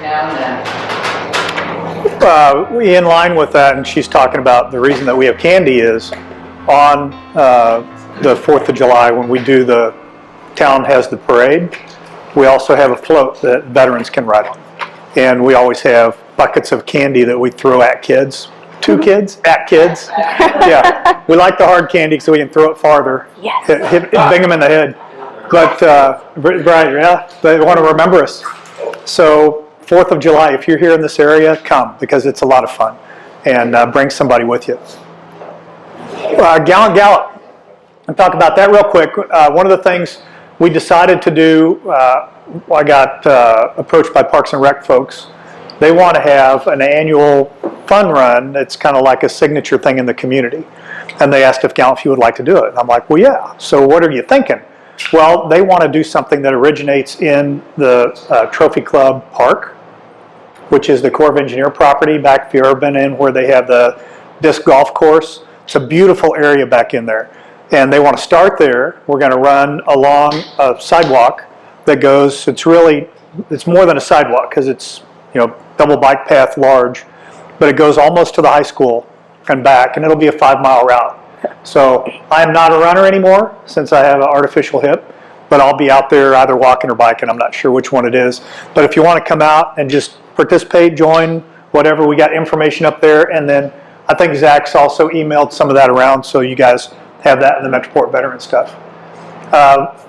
now and then. In line with that, and she's talking about the reason that we have candy is on the 4th of July when we do the town has the parade, we also have a float that veterans can ride on. And we always have buckets of candy that we throw at kids. To kids? At kids. Yeah. We like the hard candy so we can throw it farther. Yes. Bang them in the head. But, right, yeah, they want to remember us. So 4th of July, if you're here in this area, come because it's a lot of fun. And bring somebody with you. Gallant Gallop. I'll talk about that real quick. One of the things we decided to do, I got approached by Parks and Rec folks. They want to have an annual fun run. It's kind of like a signature thing in the community. And they asked if Gallant Few would like to do it. And I'm like, well, yeah. So what are you thinking? Well, they want to do something that originates in the Trophy Club Park, which is the Corps of Engineer property back if you've ever been in where they have the disc golf course. It's a beautiful area back in there. And they want to start there. We're going to run along a sidewalk that goes, it's more than a sidewalk because it's, double bike path large, but it goes almost to the high school and back, and it'll be a 5-mile route. So I'm not a runner anymore since I have an artificial hip, but I'll be out there either walking or biking. I'm not sure which one it is. But if you want to come out and just participate, join, whatever, we got information up there. And then I think Zach's also emailed some of that around, so you guys have that in the Metroport veteran stuff.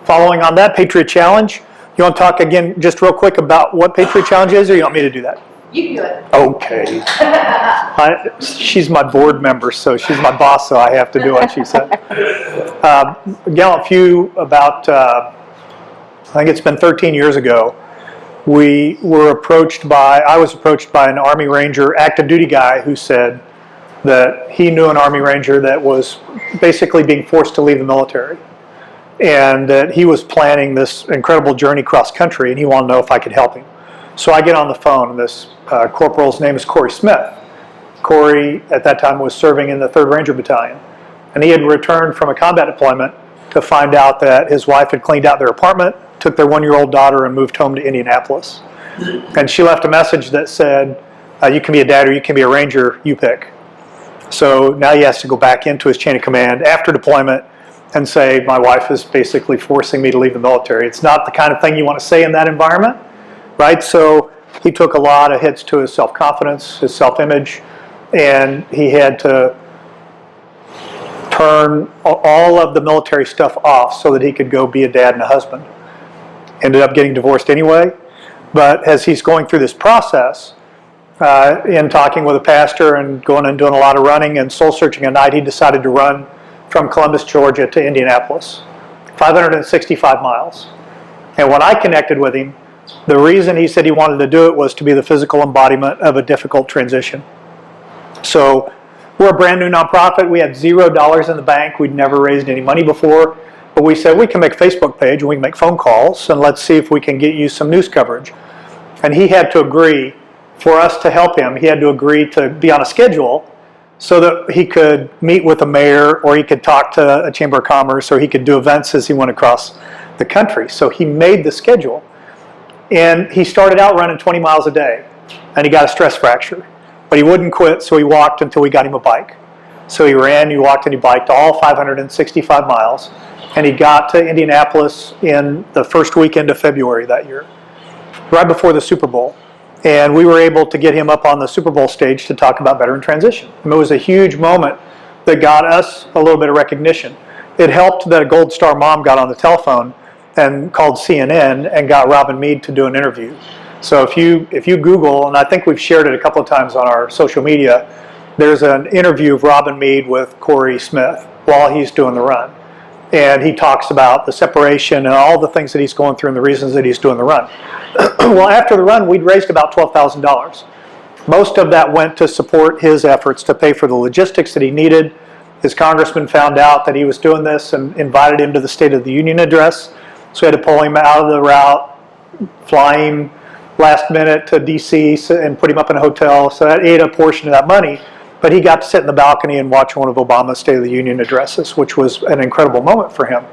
Following on that, Patriot Challenge. You want to talk again just real quick about what Patriot Challenge is, or you want me to do that? You can do it. Okay. She's my board member, so she's my boss, so I have to do what she said. Gallant Few, about, I think it's been 13 years ago, I was approached by an Army Ranger active duty guy who said that he knew an Army Ranger that was basically being forced to leave the military. And that he was planning this incredible journey cross country, and he wanted to know if I could help him. So I get on the phone, and this corporal's name is Corey Smith. Corey, at that time, was serving in the 3rd Ranger Battalion. And he had returned from a combat deployment to find out that his wife had cleaned out their apartment, took their 1-year-old daughter, and moved home to Indianapolis. And she left a message that said, you can be a dad or you can be a Ranger, you pick. So now he has to go back into his chain of command after deployment and say, my wife is basically forcing me to leave the military. It's not the kind of thing you want to say in that environment, right? So he took a lot of hits to his self-confidence, his self-image, and he had to turn all of the military stuff off so that he could go be a dad and a husband. Ended up getting divorced anyway, but as he's going through this process, in talking with a pastor and going and doing a lot of running and soul searching at night, he decided to run from Columbus, Georgia to Indianapolis, 565 miles. And when I connected with him, the reason he said he wanted to do it was to be the physical embodiment of a difficult transition. So we're a brand new nonprofit. We had $0 in the bank. We'd never raised any money before. But we said we can make a Facebook page and we can make phone calls and let's see if we can get you some news coverage. And he had to agree, for us to help him, he had to agree to be on a schedule so that he could meet with a mayor or he could talk to a Chamber of Commerce or he could do events as he went across the country. So he made the schedule. And he started out running 20 miles a day and he got a stress fracture. But he wouldn't quit, so he walked until we got him a bike. So he ran, he walked, and he biked all 565 miles. And he got to Indianapolis in the first weekend of February that year, right before the Super Bowl. And we were able to get him up on the Super Bowl stage to talk about veteran transition. And it was a huge moment that got us a little bit of recognition. It helped that a Gold Star mom got on the telephone and called CNN and got Robin Meade to do an interview. So if you Google, and I think we've shared it a couple of times on our social media, there's an interview of Robin Meade with Corey Smith while he's doing the run. And he talks about the separation and all the things that he's going through and the reasons that he's doing the run. Well, after the run, we'd raised about $12,000. Most of that went to support his efforts to pay for the logistics that he needed. His congressman found out that he was doing this and invited him to the State of the Union address. So we had to pull him out of the route, fly him last minute to DC and put him up in a hotel. So that ate a portion of that money. But he got to sit in the balcony and watch one of Obama's State of the Union addresses, which was an incredible moment for him.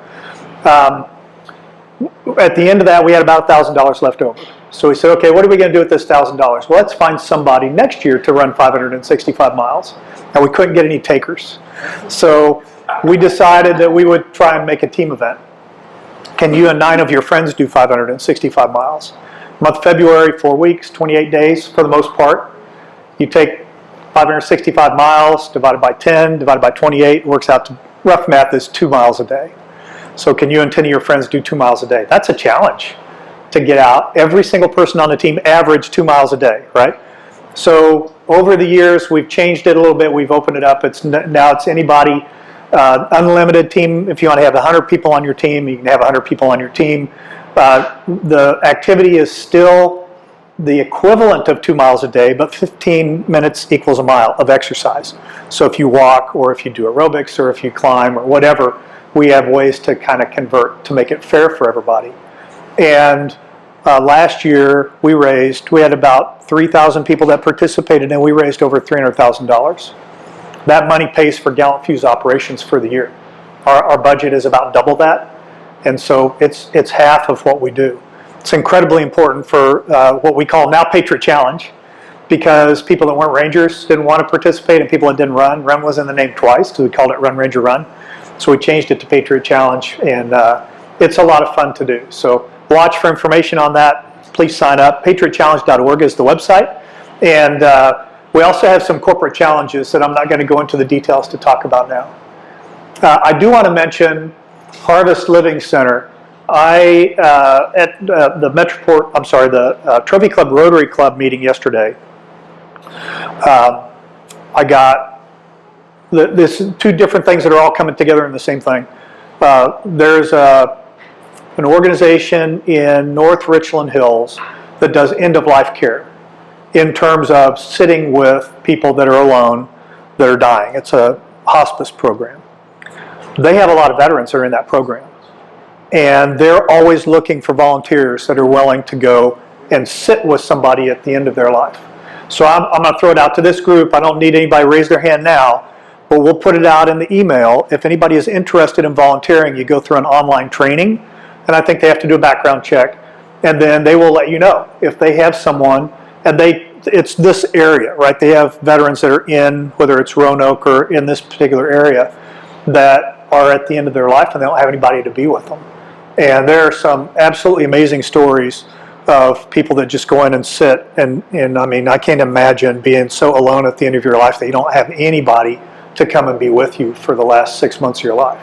at the end of that, we had about $1,000 left over. So we said, okay, what are we going to do with this $1,000? Well, let's find somebody next year to run 565 miles. And we couldn't get any takers. So we decided that we would try and make a team event. Can you and 9 of your friends do 565 miles? Month of February, 4 weeks, 28 days for the most part. You take 565 miles divided by 10, divided by 28, works out to, rough math is 2 miles a day. So can you and 10 of your friends do 2 miles a day? That's a challenge to get out. Every single person on the team averaged 2 miles a day, right? So over the years, we've changed it a little bit. We've opened it up. Now it's anybody, unlimited team. If you want to have 100 people on your team, you can have 100 people on your team. The activity is still the equivalent of 2 miles a day, but 15 minutes equals a mile of exercise. So if you walk, or if you do aerobics, or if you climb, or whatever, we have ways to kind of convert to make it fair for everybody. And last year we had about 3,000 people that participated, and we raised over $300,000. That money pays for Gallant Fuse operations for the year. Our budget is about double that, and so it's half of what we do. It's incredibly important for what we call now Patriot Challenge, because people that weren't Rangers didn't want to participate, and people that didn't run was in the name twice, so we called it Run Ranger Run. So we changed it to Patriot Challenge, and it's a lot of fun to do. So watch for information on that. Please sign up. PatriotChallenge.org is the website. And we also have some corporate challenges that I'm not going to go into the details to talk about now. I do want to mention Harvest Living Center. At the Metroport, I'm sorry, the Trophy Club Rotary Club meeting yesterday, I got there's 2 different things that are all coming together in the same thing. There's an organization in North Richland Hills that does end-of-life care in terms of sitting with people that are alone, that are dying. It's a hospice program. They have a lot of veterans that are in that program. And they're always looking for volunteers that are willing to go and sit with somebody at the end of their life. So I'm going to throw it out to this group. I don't need anybody to raise their hand now, but we'll put it out in the email. If anybody is interested in volunteering, you go through an online training, and I think they have to do a background check, and then they will let you know if they have someone, and it's this area, right? They have veterans that are in, whether it's Roanoke or in this particular area, that are at the end of their life, and they don't have anybody to be with them. And there are some absolutely amazing stories of people that just go in and sit, and I mean, I can't imagine being so alone at the end of your life that you don't have anybody to come and be with you for the last 6 months of your life.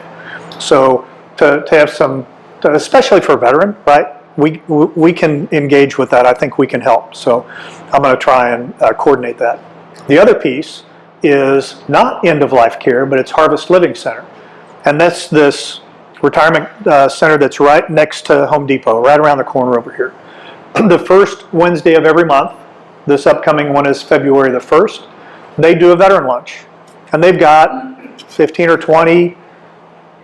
So to have some, especially for a veteran, right? We can engage with that. I think we can help. So I'm going to try and coordinate that. The other piece is not end-of-life care, but it's Harvest Living Center. And that's this retirement center that's right next to Home Depot, right around the corner over here. The first Wednesday of every month, this upcoming one is February the 1st, they do a veteran lunch. And they've got 15 or 20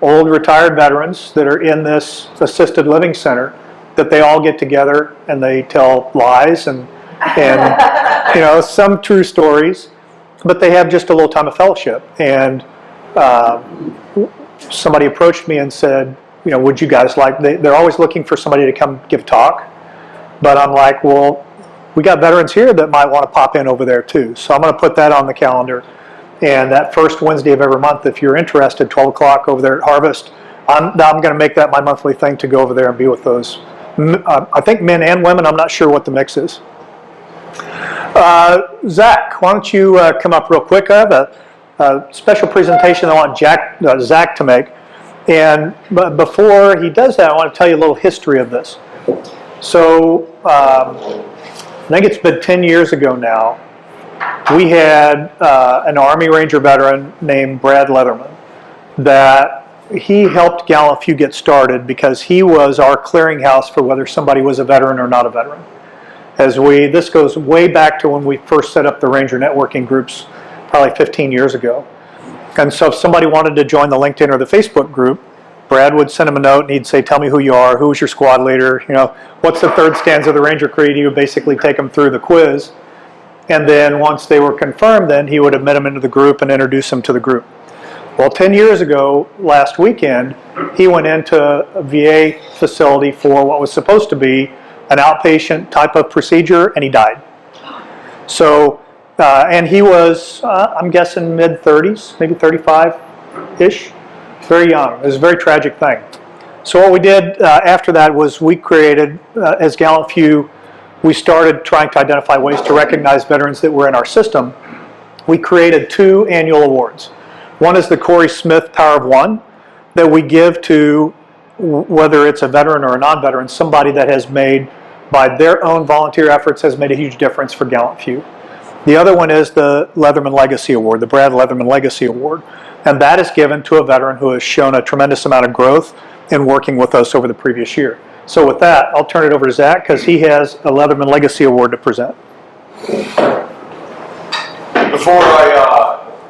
old retired veterans that are in this assisted living center that they all get together and they tell lies and you know, some true stories, but they have just a little time of fellowship. And somebody approached me and said, you know, would you guys like, they're always looking for somebody to come give a talk, but I'm like, well, we got veterans here that might want to pop in over there too. So I'm going to put that on the calendar. And that first Wednesday of every month, if you're interested, 12 o'clock over there at Harvest, I'm going to make that my monthly thing to go over there and be with those. I think men and women, I'm not sure what the mix is. Zach, why don't you come up real quick? I have a special presentation I want Zach to make. But before he does that, I want to tell you a little history of this. So I think it's been 10 years ago now. We had an Army Ranger veteran named Brad Leatherman that he helped Gallant Few get started because he was our clearinghouse for whether somebody was a veteran or not a veteran. This goes way back to when we first set up the Ranger networking groups, probably 15 years ago. And so if somebody wanted to join the LinkedIn or the Facebook group, Brad would send him a note and he'd say, tell me who you are, who's your squad leader, you know, what's the third stanza of the Ranger Creed. He would basically take them through the quiz. And then once they were confirmed, then he would admit them into the group and introduce them to the group. Well, 10 years ago, last weekend, he went into a VA facility for what was supposed to be an outpatient type of procedure, and he died. So, and he was, I'm guessing, mid-30s, maybe 35-ish, very young. It was a very tragic thing. So what we did after that was we created, as Gallant Few, we started trying to identify ways to recognize veterans that were in our system. We created 2 annual awards. One is the Corey Smith Power of One that we give to, whether it's a veteran or a non-veteran, somebody that has made, by their own volunteer efforts, has made a huge difference for Gallant Few. The other one is the Leatherman Legacy Award, the Brad Leatherman Legacy Award. And that is given to a veteran who has shown a tremendous amount of growth in working with us over the previous year. So with that, I'll turn it over to Zach because he has a Leatherman Legacy Award to present. Before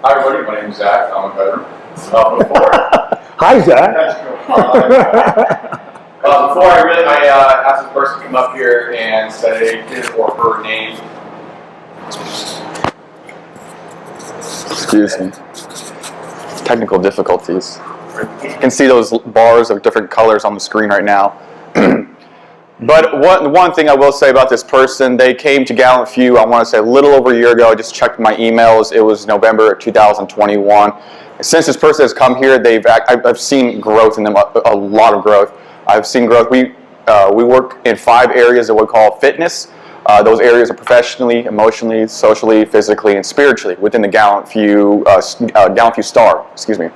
hi everybody, my name's Zach, I'm a veteran. Hi Zach. Before I ask this person to come up here and say his or her name. Excuse me. Technical difficulties. You can see those bars of different colors on the screen right now. But one thing I will say about this person, they came to Gallant Few, I want to say a little over a year ago. I just checked my emails. It was November 2021. Since this person has come here, I've seen growth in them, a lot of growth. I've seen growth. We work in 5 areas that we call fitness. Those areas are professionally, emotionally, socially, physically, and spiritually within the Gallant Few Star. Excuse me.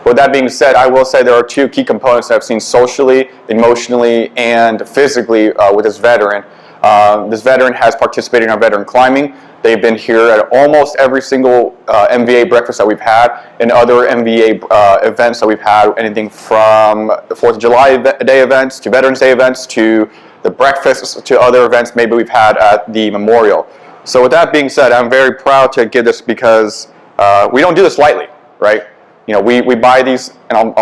With that being said, I will say there are 2 key components that I've seen socially, emotionally, and physically with this veteran. This veteran has participated in our veteran climbing. They've been here at almost every single MVA breakfast that we've had and other MVA events that we've had, anything from the 4th of July Day events to Veterans Day events to the breakfasts to other events maybe we've had at the memorial. So with that being said, I'm very proud to give this because we don't do this lightly, right? You know, we buy these, and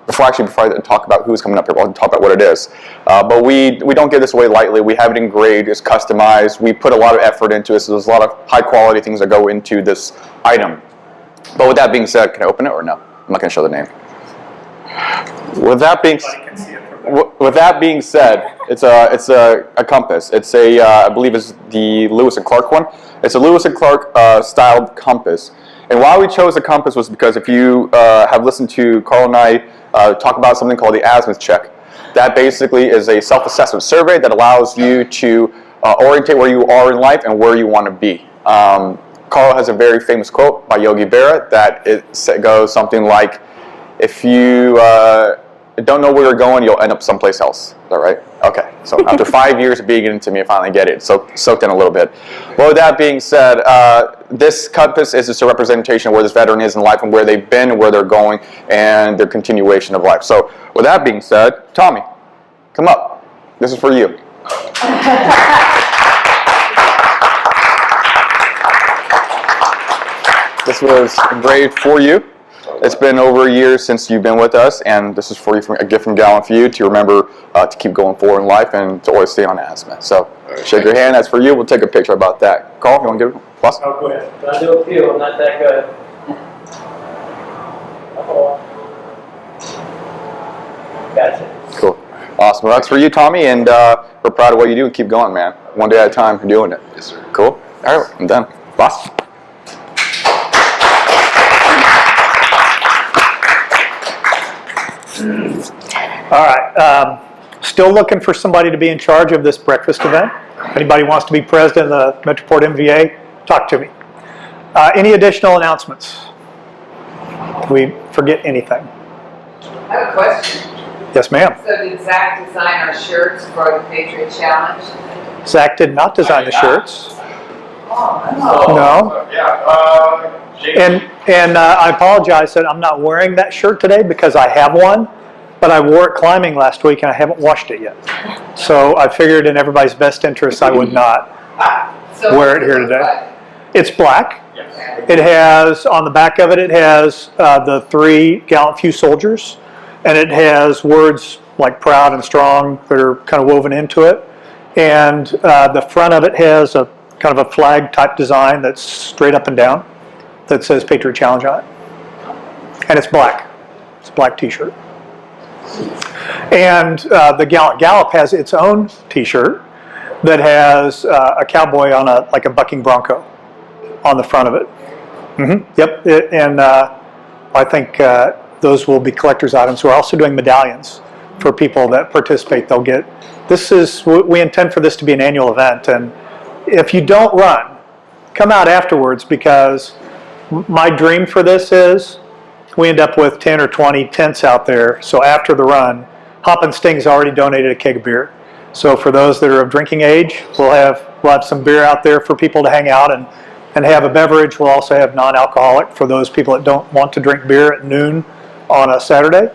before I talk about who's coming up here, I'll talk about what it is. But we don't give this away lightly. We have it engraved, it's customized. We put a lot of effort into it, so there's a lot of high quality things that go into this item. But with that being said, can I open it or no? I'm not going to show the name. With that being said, it's a compass. It's I believe it's the Lewis and Clark one. It's a Lewis and Clark styled compass. And why we chose the compass was because if you have listened to Carl and I talk about something called the azimuth check, that basically is a self-assessment survey that allows you to orientate where you are in life and where you want to be. Carl has a very famous quote by Yogi Berra that it goes something like, if you don't know where you're going, you'll end up someplace else. Is that right? Okay. So after 5 years of being into me, I finally get it. So soaked in a little bit. Well, with that being said, this compass is just a representation of where this veteran is in life and where they've been, where they're going, and their continuation of life. So with that being said, Tommy, come up. This is for you. This was engraved for you. It's been over a year since you've been with us, and this is for you, a gift from Gallant Few to remember to keep going forward in life and to always stay on azimuth. So, shake your hand. That's for you. We'll take a picture about that. Carl, you want to give it a plus? Oh, go ahead. I do a few. I'm not that good. Gotcha. Cool. Awesome. Well, that's for you, Tommy, and we're proud of what you do and keep going, man. One day at a time, you're doing it. Yes, sir. Cool. All right, I'm done. Boss. All right, still looking for somebody to be in charge of this breakfast event. If anybody wants to be president of the Metroport MVA, talk to me. Any additional announcements? Did we forget anything? I have a question. Yes, ma'am. So did Zach design our shirts for the Patriot Challenge? Zach did not design the shirts. Oh, No. Yeah. And I apologize that I'm not wearing that shirt today because I have one, but I wore it climbing last week and I haven't washed it yet. So I figured in everybody's best interest I would not wear it here today. It's black. Yes. It has, on the back of it, it has the 3 Gallant Few soldiers, and it has words like proud and strong that are kind of woven into it. And the front of it has a kind of a flag type design that's straight up and down that says Patriot Challenge on it. and it's black. It's a black t-shirt. And the Gallant Gallop has its own t-shirt that has a cowboy on like a bucking bronco on the front of it. Yep, and I think those will be collector's items. We're also doing medallions for people that participate. They'll get, we intend for this to be an annual event, and if you don't run, come out afterwards, because my dream for this is we end up with 10 or 20 tents out there. So after the run, Hop and Sting's already donated a keg of beer. So for those that are of drinking age, we'll have some beer out there for people to hang out and have a beverage. We'll also have non-alcoholic for those people that don't want to drink beer at noon on a Saturday.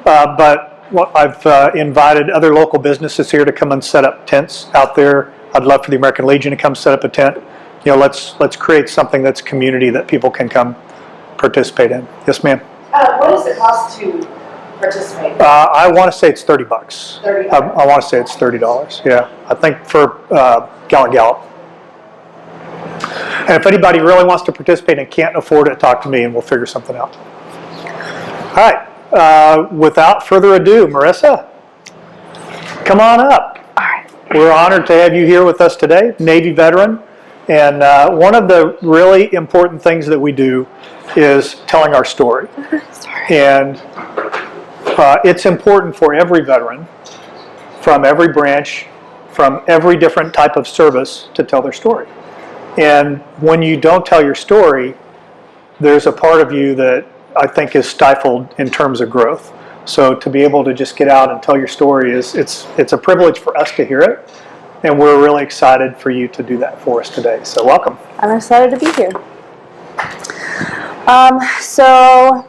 But I've invited other local businesses here to come and set up tents out there. I'd love for the American Legion to come set up a tent. You know, let's create something that's community that people can come participate in. Yes, ma'am. What does it cost to participate? I want to say it's $30. $30. I want to say it's $30. Yeah, I think for Gallant Gallop. And if anybody really wants to participate and can't afford it, talk to me and we'll figure something out. All right. Without further ado, Marisa, come on up. All right. We're honored to have you here with us today, Navy veteran. And one of the really important things that we do is telling our story. And it's important for every veteran from every branch, from every different type of service to tell their story. And when you don't tell your story, there's a part of you that I think is stifled in terms of growth. So to be able to just get out and tell your story it's a privilege for us to hear it. And we're really excited for you to do that for us today. So welcome. I'm excited to be here. So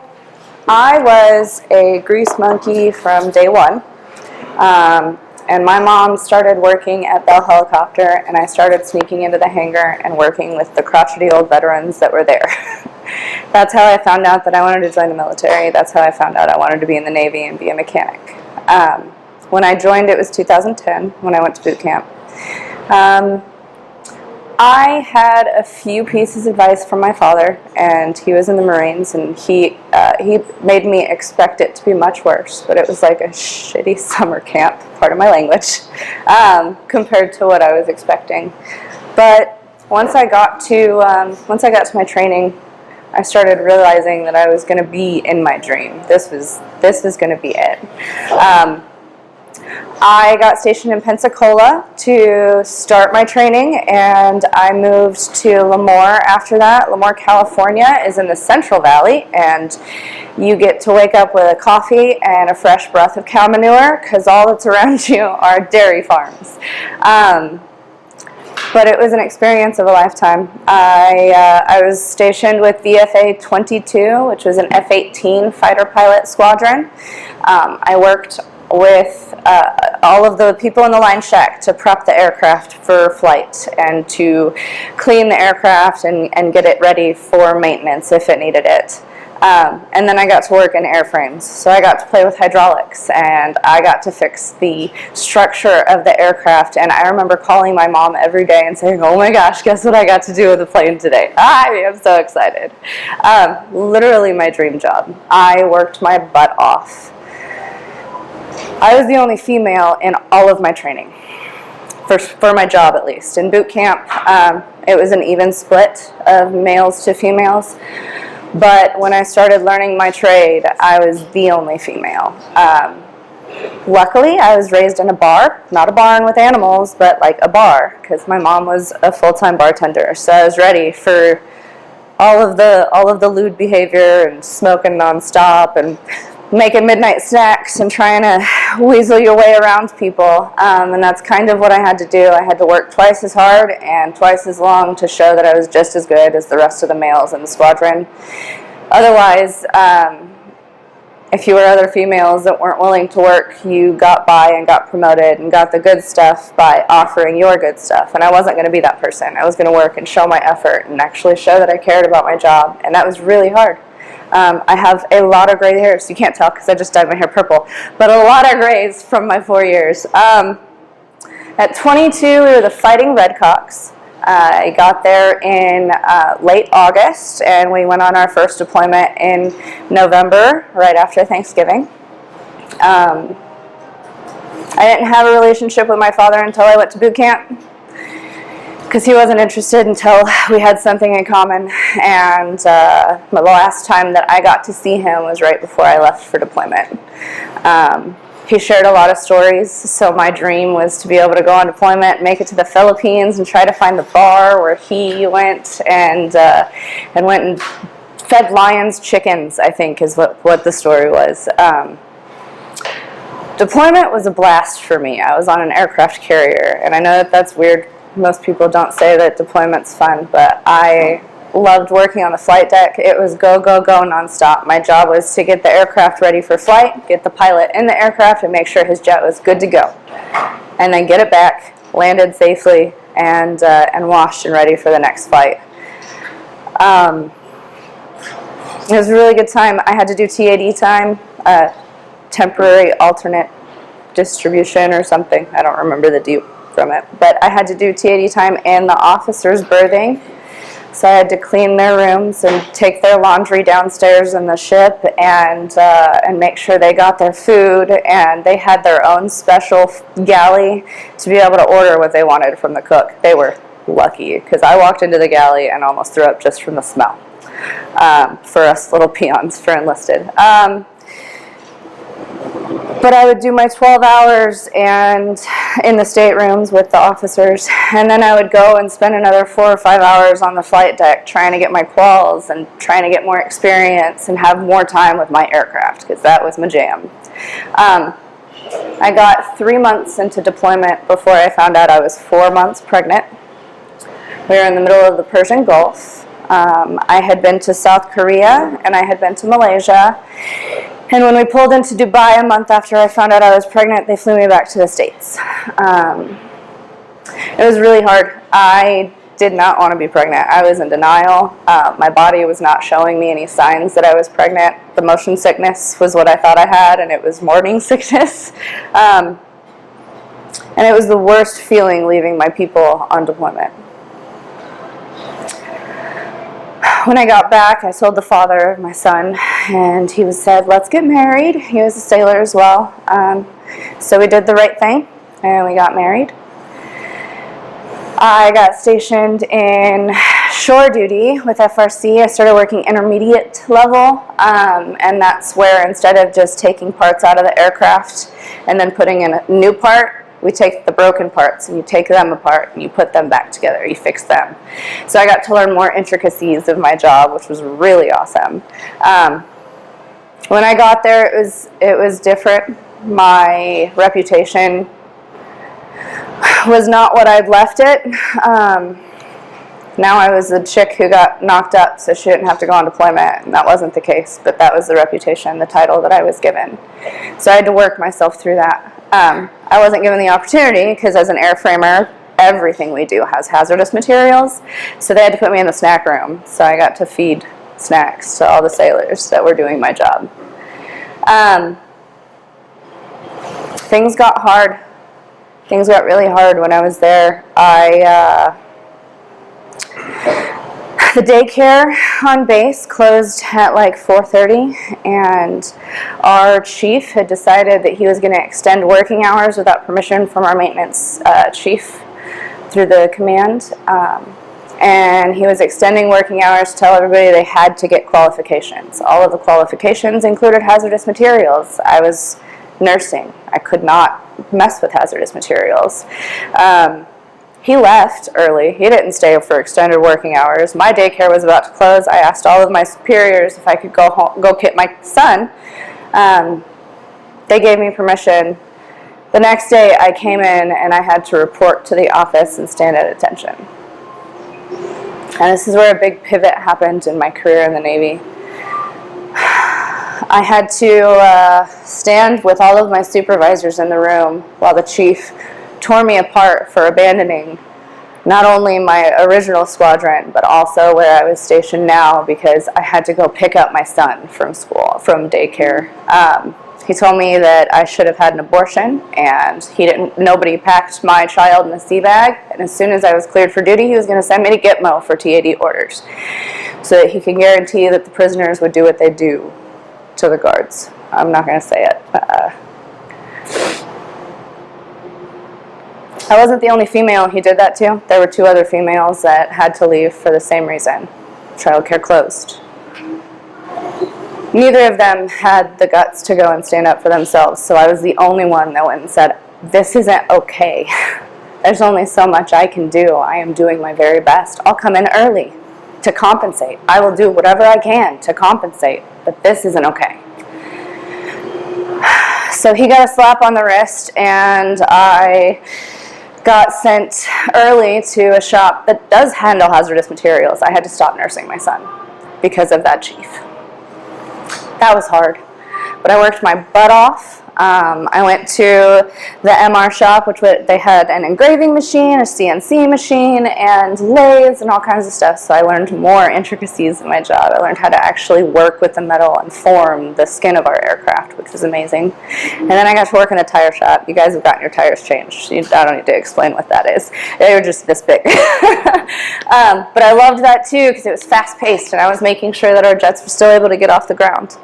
I was a grease monkey from day one. And my mom started working at Bell Helicopter, and I started sneaking into the hangar and working with the crotchety old veterans that were there. That's how I found out that I wanted to join the military. That's how I found out I wanted to be in the Navy and be a mechanic. When I joined, it was 2010 when I went to boot camp. I had a few pieces of advice from my father, and he was in the Marines, and he made me expect it to be much worse, but it was like a shitty summer camp, pardon my language, compared to what I was expecting. But once I got to my training, I started realizing that I was going to be in my dream. This was going to be it. I got stationed in Pensacola to start my training, and I moved to Lemoore after that. Lemoore, California is in the Central Valley, and you get to wake up with a coffee and a fresh breath of cow manure because all that's around you are dairy farms. But it was an experience of a lifetime. I was stationed with VFA 22, which was an F-18 fighter pilot squadron. I worked with all of the people in the line shack to prep the aircraft for flight and to clean the aircraft and get it ready for maintenance if it needed it. And then I got to work in airframes, so I got to play with hydraulics and I got to fix the structure of the aircraft. And I remember calling my mom every day and saying, "Oh my gosh, guess what I got to do with the plane today? I am so excited." Literally my dream job. I worked my butt off. I was the only female in all of my training, for my job at least. In boot camp, it was an even split of males to females. But when I started learning my trade, I was the only female. Luckily, I was raised in a bar, not a barn with animals, but like a bar, because my mom was a full-time bartender. So I was ready for all of the lewd behavior and smoking nonstop and making midnight snacks and trying to weasel your way around people. And that's kind of what I had to do. I had to work twice as hard and twice as long to show that I was just as good as the rest of the males in the squadron. Otherwise, if you were other females that weren't willing to work, you got by and got promoted and got the good stuff by offering your good stuff. And I wasn't going to be that person. I was going to work and show my effort and actually show that I cared about my job. And that was really hard. I have a lot of gray hairs. You can't tell because I just dyed my hair purple, but a lot of grays from my 4 years. At 22, we were the Fighting Redcocks. I got there in late August, and we went on our first deployment in November, right after Thanksgiving. I didn't have a relationship with my father until I went to boot camp, because he wasn't interested until we had something in common. And the last time that I got to see him was right before I left for deployment. He shared a lot of stories, so my dream was to be able to go on deployment, make it to the Philippines, and try to find the bar where he went and went and fed lions chickens, I think is what the story was. Deployment was a blast for me. I was on an aircraft carrier, and I know that that's weird. Most people don't say that deployment's fun, but I loved working on the flight deck. It was go, go, go nonstop. My job was to get the aircraft ready for flight, get the pilot in the aircraft, and make sure his jet was good to go. And then get it back, landed safely, and washed and ready for the next flight. It was a really good time. I had to do TAD time, temporary alternate distribution or something. I don't remember the deep from it. But I had to do TAD time and the officers' berthing. So I had to clean their rooms and take their laundry downstairs in the ship and make sure they got their food. And they had their own special galley to be able to order what they wanted from the cook. They were lucky, because I walked into the galley and almost threw up just from the smell for us little peons for enlisted. But I would do my 12 hours and in the staterooms with the officers, and then I would go and spend another 4 or 5 hours on the flight deck trying to get my quals and trying to get more experience and have more time with my aircraft, because that was my jam. I got 3 months into deployment before I found out I was 4 months pregnant. We were in the middle of the Persian Gulf. I had been to South Korea and I had been to Malaysia. And when we pulled into Dubai a month after I found out I was pregnant, they flew me back to the States. It was really hard. I did not want to be pregnant. I was in denial. My body was not showing me any signs that I was pregnant. The motion sickness was what I thought I had, and it was morning sickness. And it was the worst feeling leaving my people on deployment. When I got back, I told the father of my son, and he said, let's get married. He was a sailor as well. So we did the right thing, and we got married. I got stationed in shore duty with FRC. I started working intermediate level, and that's where instead of just taking parts out of the aircraft and then putting in a new part, we take the broken parts and you take them apart and you put them back together, you fix them. So I got to learn more intricacies of my job, which was really awesome. When I got there, it was different. My reputation was not what I'd left it. Now I was the chick who got knocked up so she didn't have to go on deployment, and that wasn't the case, but that was the reputation, the title that I was given. So I had to work myself through that. I wasn't given the opportunity because as an airframer, everything we do has hazardous materials, so they had to put me in the snack room, so I got to feed snacks to all the sailors that were doing my job. Things got hard. Things got really hard when I was there. The daycare on base closed at like 4:30, and our chief had decided that he was going to extend working hours without permission from our maintenance chief through the command. And he was extending working hours to tell everybody they had to get qualifications. All of the qualifications included hazardous materials. I was nursing. I could not mess with hazardous materials. He left early. He didn't stay for extended working hours. My daycare was about to close. I asked all of my superiors if I could go home, go get my son. They gave me permission. The next day I came in and I had to report to the office and stand at attention. And this is where a big pivot happened in my career in the Navy. I had to stand with all of my supervisors in the room while the chief tore me apart for abandoning not only my original squadron, but also where I was stationed now, because I had to go pick up my son from school, from daycare. He told me that I should have had an abortion, and nobody packed my child in a sea bag, and as soon as I was cleared for duty, he was going to send me to Gitmo for TAD orders, so that he could guarantee that the prisoners would do what they do to the guards. I'm not going to say it. I wasn't the only female he did that to. There were 2 other females that had to leave for the same reason. Childcare closed. Neither of them had the guts to go and stand up for themselves, so I was the only one that went and said, this isn't okay. There's only so much I can do. I am doing my very best. I'll come in early to compensate. I will do whatever I can to compensate, but this isn't okay. So he got a slap on the wrist, and I got sent early to a shop that does handle hazardous materials. I had to stop nursing my son because of that chief. That was hard, but I worked my butt off. I went to the MR shop, which they had an engraving machine, a CNC machine, and lathes and all kinds of stuff, so I learned more intricacies in my job. I learned how to actually work with the metal and form the skin of our aircraft, which was amazing. And then I got to work in a tire shop. You guys have gotten your tires changed. I don't need to explain what that is. They were just this big. But I loved that too because it was fast-paced, and I was making sure that our jets were still able to get off the ground.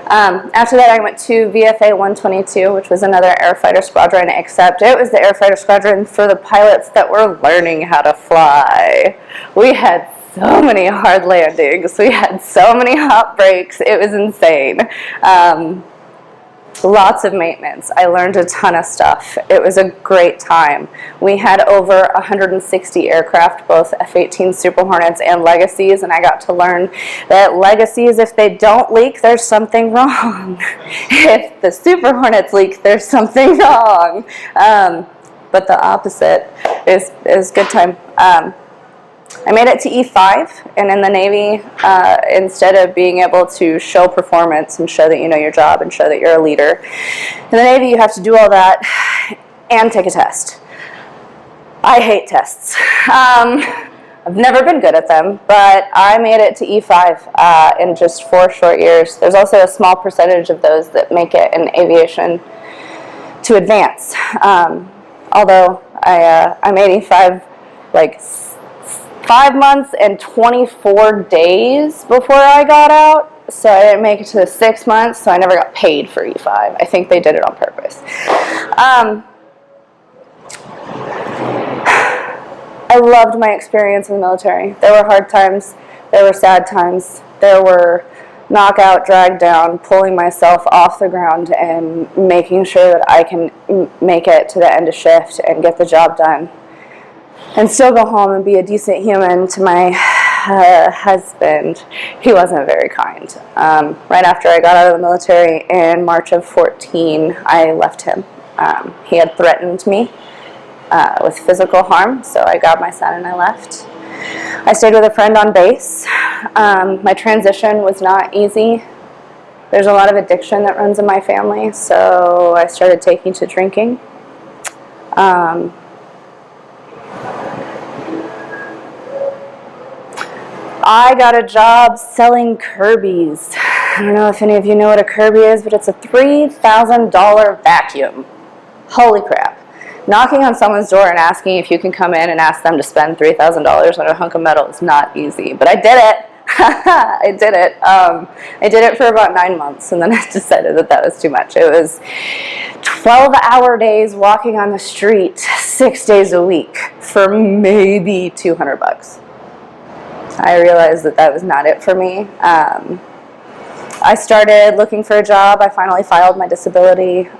After that, I went to VFA 122, which was another airfighter squadron, except it was the airfighter squadron for the pilots that were learning how to fly. We had so many hard landings. We had so many hot breaks. It was insane. Lots of maintenance. I learned a ton of stuff. It was a great time. We had over 160 aircraft, both F-18 Super Hornets and Legacies, and I got to learn that Legacies, if they don't leak, there's something wrong. If the Super Hornets leak, there's something wrong. But the opposite is good time. I made it to E5, and in the Navy, instead of being able to show performance and show that you know your job and show that you're a leader, in the Navy you have to do all that and take a test. I hate tests. I've never been good at them, but I made it to E5 in just 4 short years. There's also a small percentage of those that make it in aviation to advance. Although I made E5 like 5 months and 24 days before I got out, so I didn't make it to the 6 months, so I never got paid for E5. I think they did it on purpose. I loved my experience in the military. There were hard times, there were sad times, there were knockout, drag down, pulling myself off the ground and making sure that I can make it to the end of shift and get the job done. And still go home and be a decent human to my husband. He wasn't very kind. Right after I got out of the military in March of 14, I left him. He had threatened me with physical harm, so I grabbed my son and I left. I stayed with a friend on base. My transition was not easy. There's a lot of addiction that runs in my family, so I started taking to drinking. I got a job selling Kirby's. I don't know if any of you know what a Kirby is, but it's a $3,000 vacuum. Holy crap. Knocking on someone's door and asking if you can come in and ask them to spend $3,000 on a hunk of metal is not easy, but I did it. I did it. I did it for about 9 months, and then I decided that was too much. It was 12-hour days walking on the street 6 days a week for maybe $200. I realized that was not it for me. I started looking for a job. I finally filed my disability.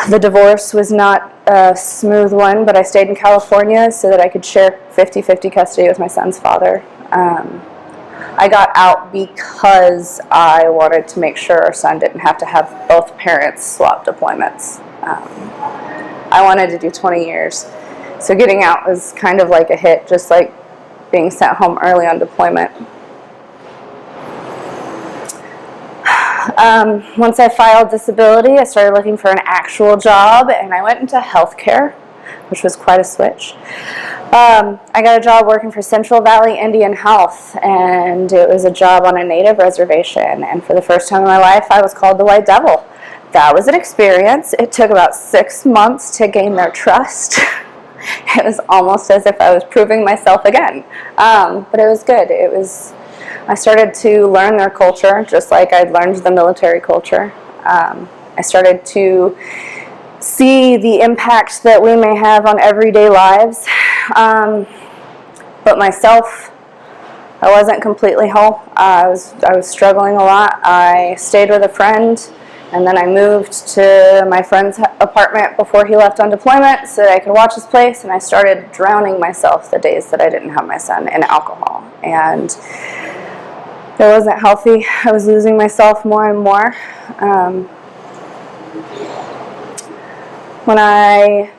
The divorce was not a smooth one, but I stayed in California so that I could share 50-50 custody with my son's father. I got out because I wanted to make sure our son didn't have to have both parents swap deployments. I wanted to do 20 years. So getting out was kind of like a hit, just like being sent home early on deployment. Once I filed disability, I started looking for an actual job, and I went into healthcare, which was quite a switch. I got a job working for Central Valley Indian Health, and it was a job on a native reservation, and for the first time in my life I was called the White Devil. That was an experience. It took about 6 months to gain their trust. It was almost as if I was proving myself again, but it was good. I started to learn their culture just like I'd learned the military culture. I started to see the impact that we may have on everyday lives. But myself, I wasn't completely whole. I was struggling a lot. I stayed with a friend, and then I moved to my friend's apartment before he left on deployment so that I could watch his place, and I started drowning myself the days that I didn't have my son in alcohol. And it wasn't healthy. I was losing myself more and more. When I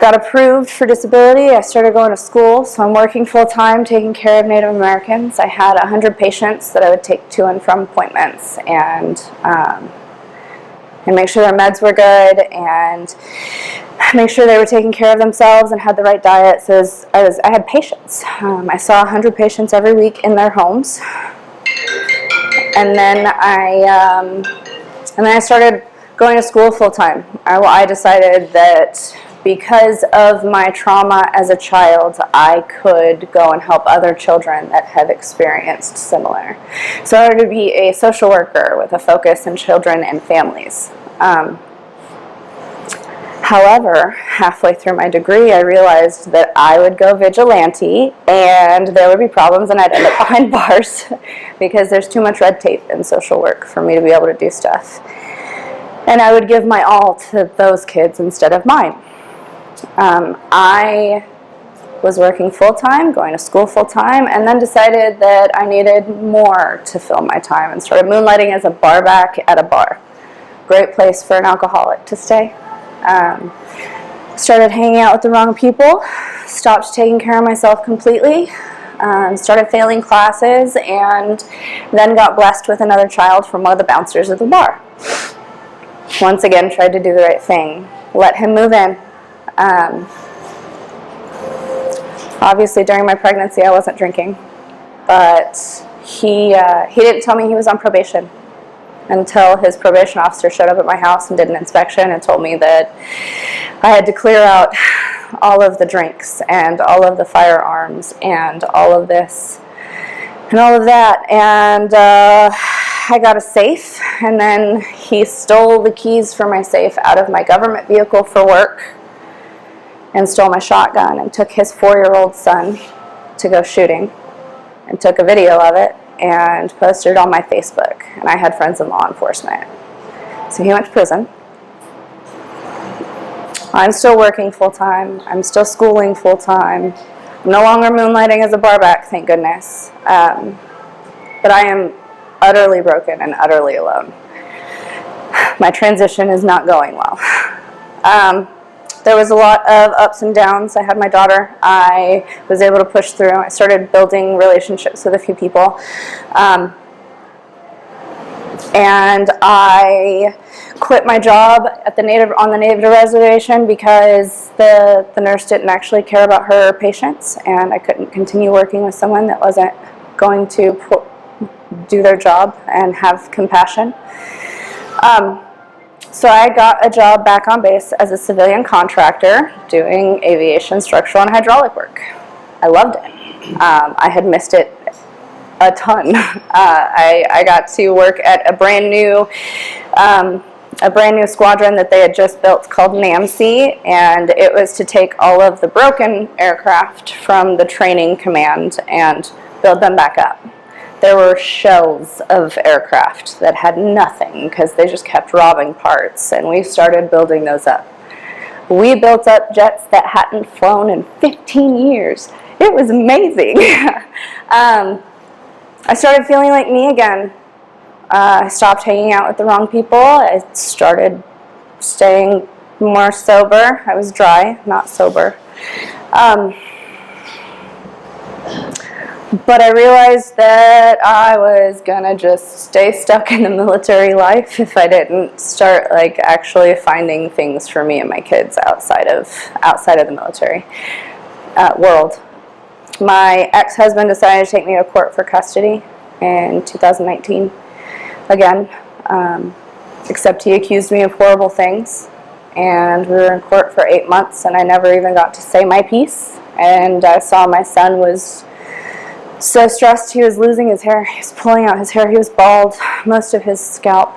got approved for disability, I started going to school, so I'm working full-time taking care of Native Americans. I had 100 patients that I would take to and from appointments and make sure their meds were good and make sure they were taking care of themselves and had the right diet. So I had patients. I saw 100 patients every week in their homes. And then I started going to school full-time. I decided that because of my trauma as a child, I could go and help other children that have experienced similar. So I wanted to be a social worker with a focus on children and families. However, halfway through my degree, I realized that I would go vigilante and there would be problems and I'd end up behind bars because there's too much red tape in social work for me to be able to do stuff. And I would give my all to those kids instead of mine. I was working full-time, going to school full-time, and then decided that I needed more to fill my time and started moonlighting as a barback at a bar. Great place for an alcoholic to stay. Started hanging out with the wrong people, stopped taking care of myself completely, started failing classes, and then got blessed with another child from one of the bouncers at the bar. Once again, tried to do the right thing. Let him move in. Obviously, during my pregnancy, I wasn't drinking, but he didn't tell me he was on probation until his probation officer showed up at my house and did an inspection and told me that I had to clear out all of the drinks and all of the firearms and all of this and all of that. And I got a safe, and then he stole the keys for my safe out of my government vehicle for work and stole my shotgun and took his 4-year-old son to go shooting and took a video of it and posted it on my Facebook. And I had friends in law enforcement. So he went to prison. I'm still working full-time. I'm still schooling full-time. I'm no longer moonlighting as a barback, thank goodness. But I am utterly broken and utterly alone. My transition is not going well. There was a lot of ups and downs. I had my daughter. I was able to push through. I started building relationships with a few people. And I quit my job at on the native reservation because the nurse didn't actually care about her patients, and I couldn't continue working with someone that wasn't going to do their job and have compassion. So I got a job back on base as a civilian contractor doing aviation, structural, and hydraulic work. I loved it. I had missed it a ton. I got to work at a brand new squadron that they had just built called NAMC, and it was to take all of the broken aircraft from the training command and build them back up. There were shells of aircraft that had nothing because they just kept robbing parts, and we started building those up. We built up jets that hadn't flown in 15 years. It was amazing. I started feeling like me again. I stopped hanging out with the wrong people. I started staying more sober. I was dry, not sober. But I realized that I was gonna just stay stuck in the military life if I didn't start actually finding things for me and my kids outside of the military. world. My ex-husband decided to take me to court for custody in 2019 again, except he accused me of horrible things, and we were in court for 8 months, and I never even got to say my piece. And I saw my son was so stressed he was losing his hair. He was pulling out his hair. He was bald, most of his scalp.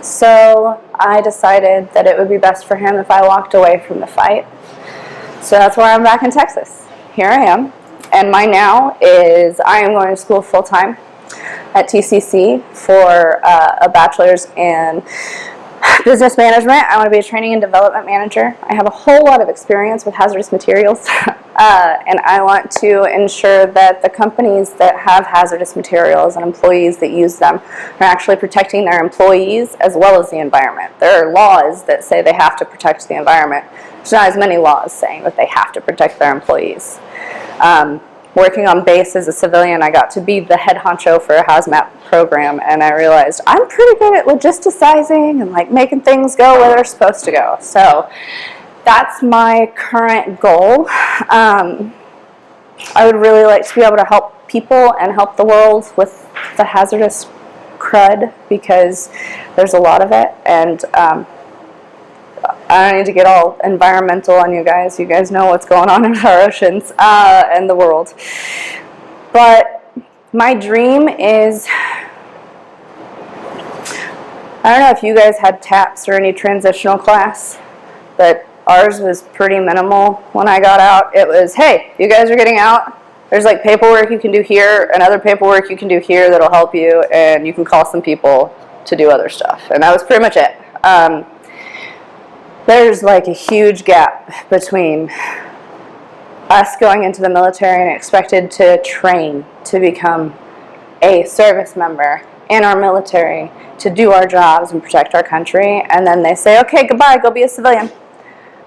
So I decided that it would be best for him if I walked away from the fight. So that's why I'm back in Texas. Here I am. And my now is I am going to school full-time at TCC for a bachelor's in business management. I want to be a training and development manager. I have a whole lot of experience with hazardous materials, and I want to ensure that the companies that have hazardous materials and employees that use them are actually protecting their employees as well as the environment. There are laws that say they have to protect the environment. There's not as many laws saying that they have to protect their employees. Working on base as a civilian, I got to be the head honcho for a hazmat program, and I realized I'm pretty good at logisticizing and like making things go where they're supposed to go. So that's my current goal. I would really like to be able to help people and help the world with the hazardous crud, because there's a lot of it, and I don't need to get all environmental on you guys. You guys know what's going on in our oceans and the world. But my dream is, I don't know if you guys had TAPS or any transitional class, but ours was pretty minimal when I got out. It was, hey, you guys are getting out. There's like paperwork you can do here and other paperwork you can do here that'll help you, and you can call some people to do other stuff. And that was pretty much it. There's like a huge gap between us going into the military and expected to train to become a service member in our military to do our jobs and protect our country, and then they say, okay, goodbye, go be a civilian.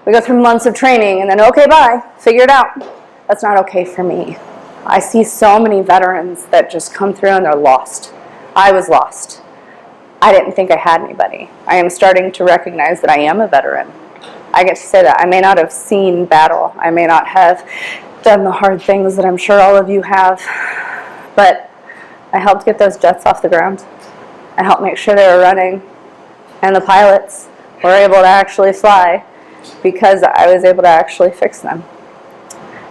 We go through months of training and then, okay, bye, figure it out. That's not okay for me. I see so many veterans that just come through and they're lost. I was lost. I didn't think I had anybody. I am starting to recognize that I am a veteran. I get to say that. I may not have seen battle. I may not have done the hard things that I'm sure all of you have, but I helped get those jets off the ground. I helped make sure they were running, and the pilots were able to actually fly because I was able to actually fix them.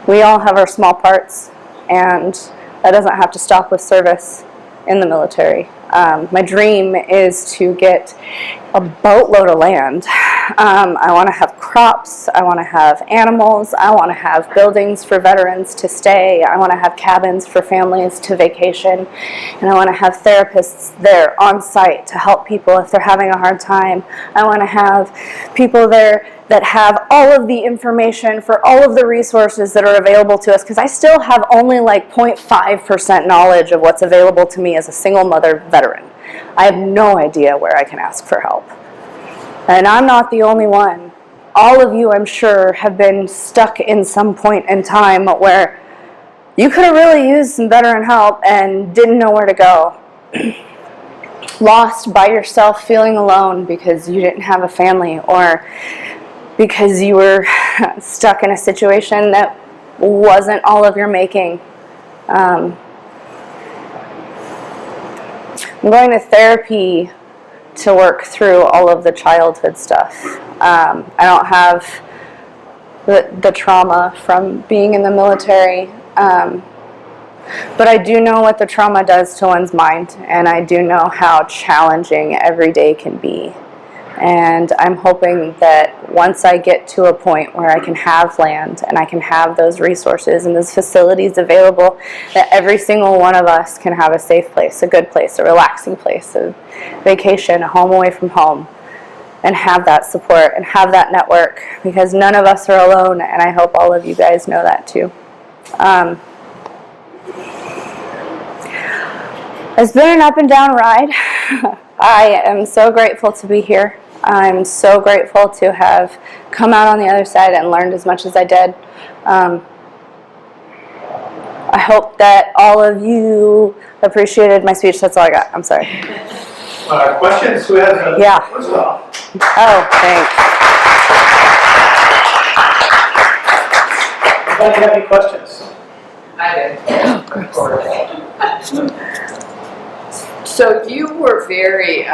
We all have our small parts, and that doesn't have to stop with service in the military. My dream is to get a boatload of land. I want to have crops. I want to have animals. I want to have buildings for veterans to stay. I want to have cabins for families to vacation. And I want to have therapists there on site to help people if they're having a hard time. I want to have people there that have all of the information for all of the resources that are available to us, because I still have only like 0.5% knowledge of what's available to me as a single mother veteran. I have no idea where I can ask for help. And I'm not the only one. All of you, I'm sure, have been stuck in some point in time where you could have really used some veteran help and didn't know where to go. Lost by yourself, feeling alone because you didn't have a family, or because you were stuck in a situation that wasn't all of your making. I'm going to therapy to work through all of the childhood stuff. I don't have the trauma from being in the military, but I do know what the trauma does to one's mind, and I do know how challenging every day can be. And I'm hoping that once I get to a point where I can have land and I can have those resources and those facilities available, that every single one of us can have a safe place, a good place, a relaxing place, a vacation, a home away from home, and have that support and have that network, because none of us are alone, and I hope all of you guys know that too. It's been an up and down ride. I am so grateful to be here. I'm so grateful to have come out on the other side and learned as much as I did. I hope that all of you appreciated my speech. That's all I got. I'm sorry. Questions? Who has a Yeah. first off? Oh, thanks. Anybody have any questions? I did. Of course. So you were very,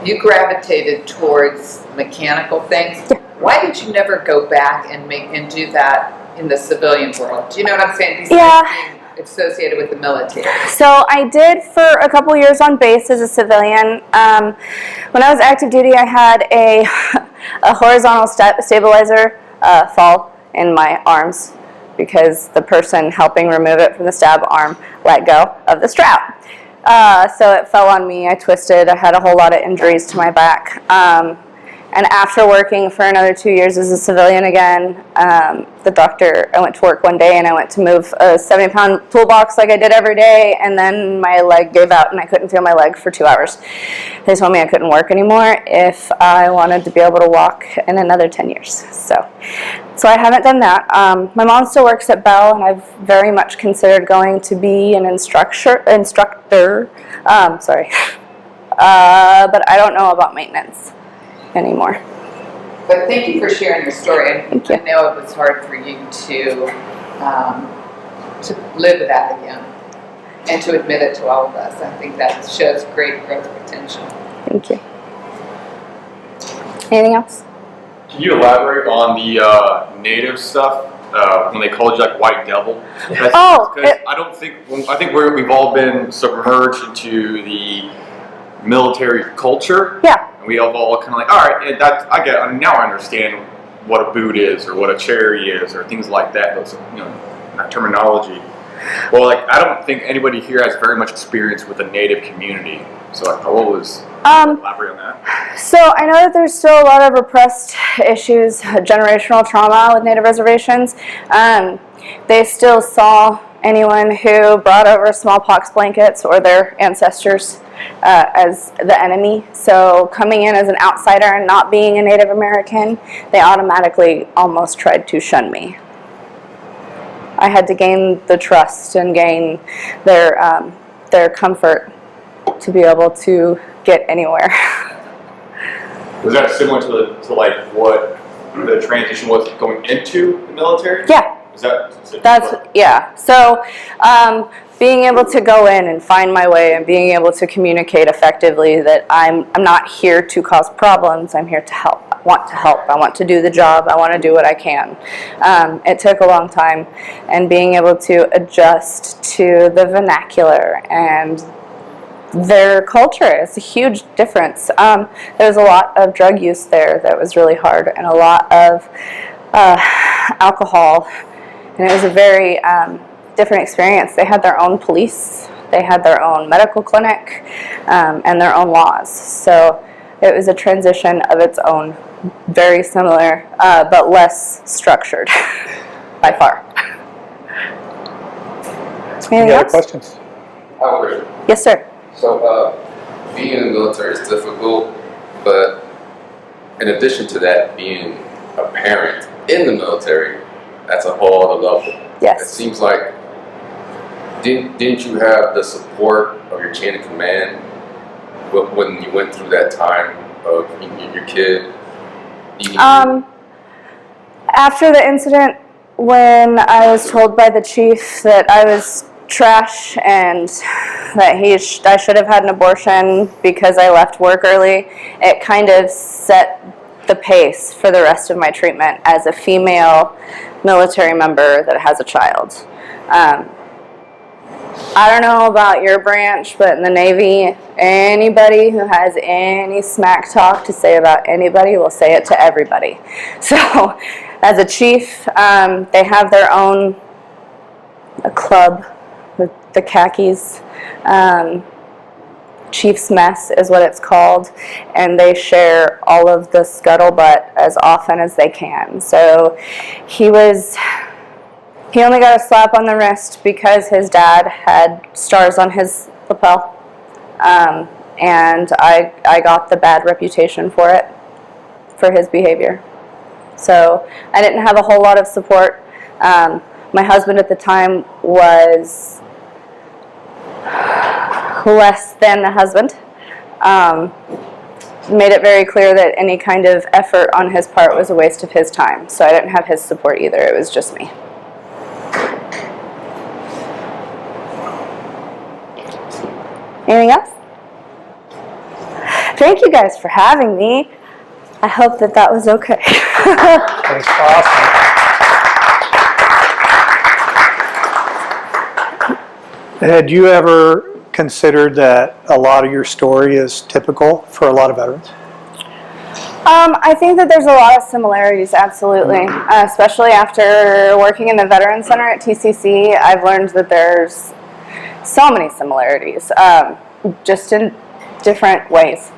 you gravitated towards mechanical things. Why did you never go back and do that in the civilian world? Do you know what I'm saying? Besides being associated with the military. So I did for a couple years on base as a civilian. When I was active duty, I had a horizontal stabilizer fall in my arms because the person helping remove it from the stab arm let go of the strap. So it fell on me, I twisted, I had a whole lot of injuries to my back. And after working for another 2 years as a civilian again, I went to work one day and I went to move a 70-pound toolbox like I did every day, and then my leg gave out and I couldn't feel my leg for 2 hours. They told me I couldn't work anymore if I wanted to be able to walk in another 10 years. So I haven't done that. My mom still works at Bell, and I've very much considered going to be an instructor. But I don't know about maintenance anymore. But thank you for sharing your story. And Thank you. I know it was hard for you to live that again and to admit it to all of us. I think that shows great growth potential. Thank you. Anything else? Can you elaborate on the native stuff when they called you like white devil? I think we've all been submerged into the military culture. Yeah. And we have all kind of like, all right, I get it. Now I understand what a boot is or what a cherry is or things like that. Those, that terminology. Well, like I don't think anybody here has very much experience with the native community. So like, what was elaborate on that? So I know that there's still a lot of repressed issues, generational trauma with Native reservations. They still saw anyone who brought over smallpox blankets or their ancestors as the enemy. So coming in as an outsider and not being a Native American, they automatically almost tried to shun me. I had to gain the trust and gain their comfort to be able to get anywhere. Was that similar to like what the transition was going into the military? Yeah. Yeah. So being able to go in and find my way and being able to communicate effectively that I'm not here to cause problems, I'm here to help. I want to help. I want to do the job. I want to do what I can. It took a long time, and being able to adjust to the vernacular and their culture is a huge difference. There was a lot of drug use there that was really hard, and a lot of alcohol, and it was a very different experience. They had their own police, they had their own medical clinic, and their own laws. So it was a transition of its own, very similar, but less structured by far. Anything Any other else? questions? I have a question. Yes, sir. So, being in the military is difficult, but in addition to that, being a parent in the military, that's a whole other level. Yes. It seems like, didn't you have the support of your chain of command when you went through that time of your kid? After the incident, when I was told by the chief that I was trash and that I should have had an abortion because I left work early, it kind of set the pace for the rest of my treatment as a female military member that has a child. I don't know about your branch, but in the Navy, anybody who has any smack talk to say about anybody will say it to everybody. So as a chief, they have their own club, the khakis. Chief's Mess is what it's called, and they share all of the scuttlebutt as often as they can. So he only got a slap on the wrist because his dad had stars on his lapel, and I got the bad reputation for it, for his behavior. So I didn't have a whole lot of support. My husband at the time was less than a husband. made it very clear that any kind of effort on his part was a waste of his time. So I didn't have his support either. It was just me. Anything else? Thank you guys for having me. I hope that that was okay. That's awesome. Had you ever considered that a lot of your story is typical for a lot of veterans? I think that there's a lot of similarities, absolutely. Especially after working in the Veterans Center at TCC, I've learned that there's so many similarities, just in different ways.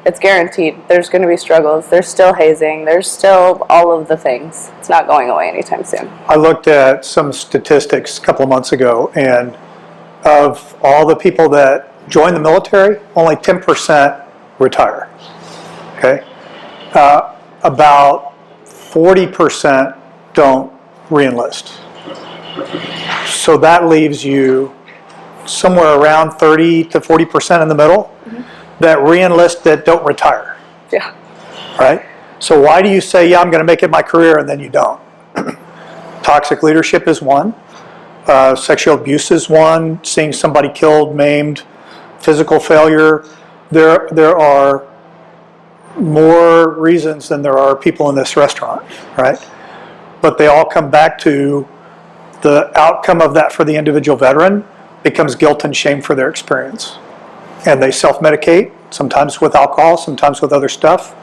It's guaranteed. There's going to be struggles. There's still hazing. There's still all of the things. It's not going away anytime soon. I looked at some statistics a couple of months ago, and of all the people that join the military, only 10% retire. Okay? About 40% don't re-enlist. So that leaves you somewhere around 30 to 40% in the middle that re-enlist that don't retire. Yeah. Right? So why do you say, yeah, I'm going to make it my career, and then you don't? Toxic leadership is one. Sexual abuse is one. Seeing somebody killed, maimed, physical failure. There are more reasons than there are people in this restaurant, right? But they all come back to the outcome of that for the individual veteran becomes guilt and shame for their experience. And they self-medicate, sometimes with alcohol, sometimes with other stuff.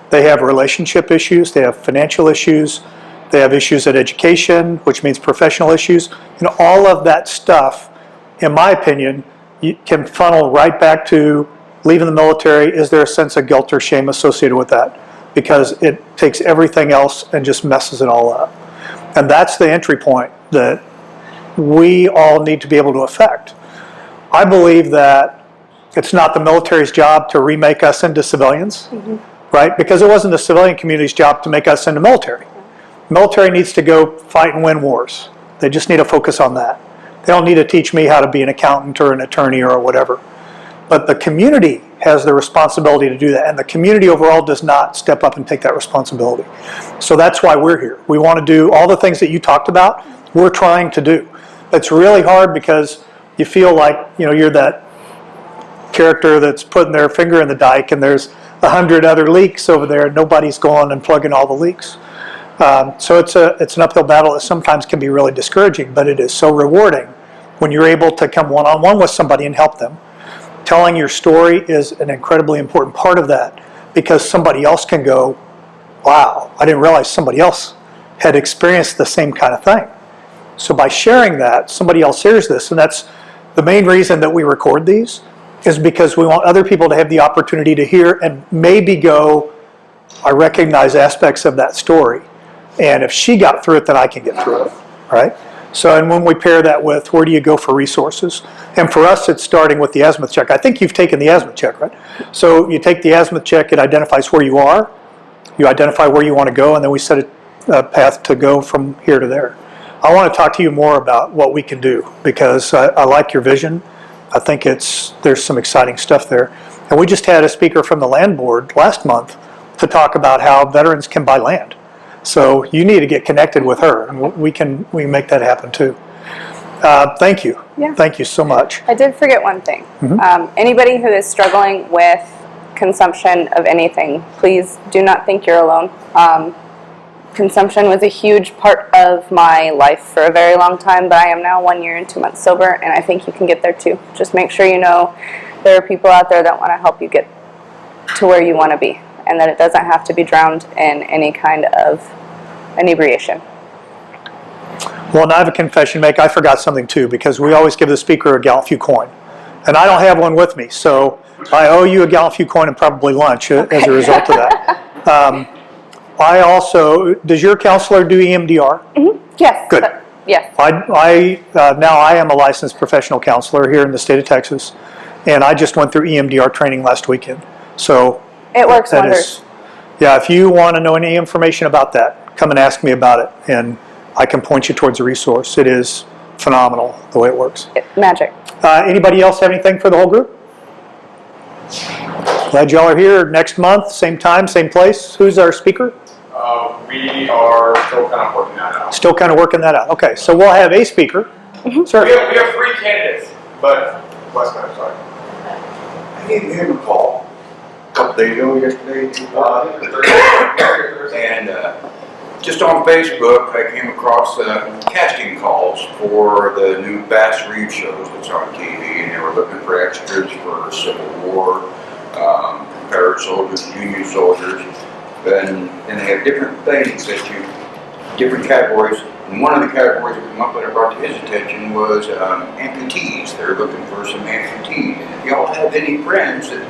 They have relationship issues, they have financial issues, they have issues at education, which means professional issues. You know, all of that stuff, in my opinion, you can funnel right back to leaving the military. Is there a sense of guilt or shame associated with that? Because it takes everything else and just messes it all up. And that's the entry point that we all need to be able to affect. I believe that it's not the military's job to remake us into civilians, right? Because it wasn't the civilian community's job to make us into military. Military needs to go fight and win wars. They just need to focus on that. They don't need to teach me how to be an accountant or an attorney or whatever. But the community has the responsibility to do that, and the community overall does not step up and take that responsibility. So that's why we're here. We want to do all the things that you talked about, we're trying to do. It's really hard because you feel like, you know, you're that character that's putting their finger in the dike and there's 100 other leaks over there and nobody's going and plugging all the leaks. So it's an uphill battle that sometimes can be really discouraging, but it is so rewarding when you're able to come one-on-one with somebody and help them. Telling your story is an incredibly important part of that because somebody else can go, wow, I didn't realize somebody else had experienced the same kind of thing. So by sharing that, somebody else hears this, and that's the main reason that we record these, is because we want other people to have the opportunity to hear and maybe go, I recognize aspects of that story. And if she got through it, then I can get through it, right? So, and when we pair that with where do you go for resources? And for us, it's starting with the azimuth check. I think you've taken the azimuth check, right? So you take the azimuth check, it identifies where you are, you identify where you want to go, and then we set a path to go from here to there. I want to talk to you more about what we can do because I like your vision. I think there's some exciting stuff there. And we just had a speaker from the land board last month to talk about how veterans can buy land. So you need to get connected with her, and we can make that happen too. Thank you. Yeah. Thank you so much. I did forget one thing. Anybody who is struggling with consumption of anything, please do not think you're alone. Consumption was a huge part of my life for a very long time, but I am now 1 year and 2 months sober, and I think you can get there too. Just make sure you know there are people out there that want to help you get to where you want to be, and that it doesn't have to be drowned in any kind of inebriation. Well, now I have a confession to make. I forgot something too, because we always give the speaker a Gallant Few coin. And I don't have one with me, so I owe you a Gallant Few coin and probably lunch as a result of that. I also, does your counselor do EMDR? Yes. Good. Yes. Now I am a licensed professional counselor here in the state of Texas, and I just went through EMDR training last weekend. So It works that wonders. yeah, if you want to know any information about that, come and ask me about it, and I can point you towards a resource. It is phenomenal the way it works. Magic. Anybody else have anything for the whole group? Glad y'all are here. Next month, same time, same place. Who's our speaker? We are still kind of working that out. Still kind of working that out. Okay, so we'll have a speaker. Sir. We have 3 candidates, but West, I'm sorry. I gave him a call a couple days ago, yesterday. And just on Facebook, I came across casting calls for the new Bass Reef shows that's on TV, and they were looking for extras for Civil War, Confederate soldiers, Union soldiers, and they have different things that different categories. And one of the categories that came up that I brought to his attention was amputees. They're looking for some amputees. And if y'all have any friends that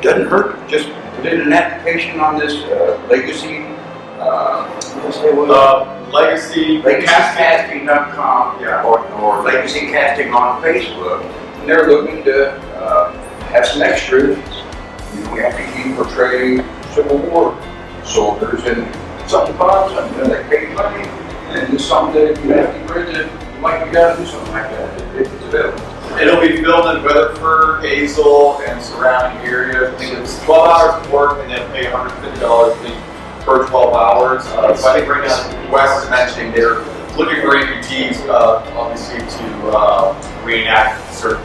doesn't hurt, just put in an application on this legacy. LegacyCasting.com, Yeah. or Legacy Casting on Facebook. And they're looking to have some extras. You know, we have to keep portraying Civil War soldiers and something fun, something that pay money, and it's something that if you have to bridge it, you might be able to do something like that if it's available. It'll be filmed in Weatherford, Hazel, and surrounding areas. I think it's 12 hours of work, and then pay $150 per 12 hours. So I think right now, Wes is mentioning they're looking for amputees, obviously, to reenact certain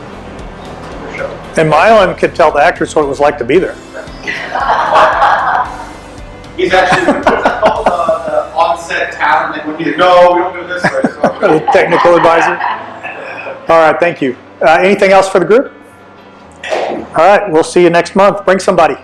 show. And Mylan could tell the actors what it was like to be there. He's actually, what's that called? The on-set talent, and when you no, we don't do it this way. So. Technical advisor. All right, thank you. Anything else for the group? All right, we'll see you next month. Bring somebody.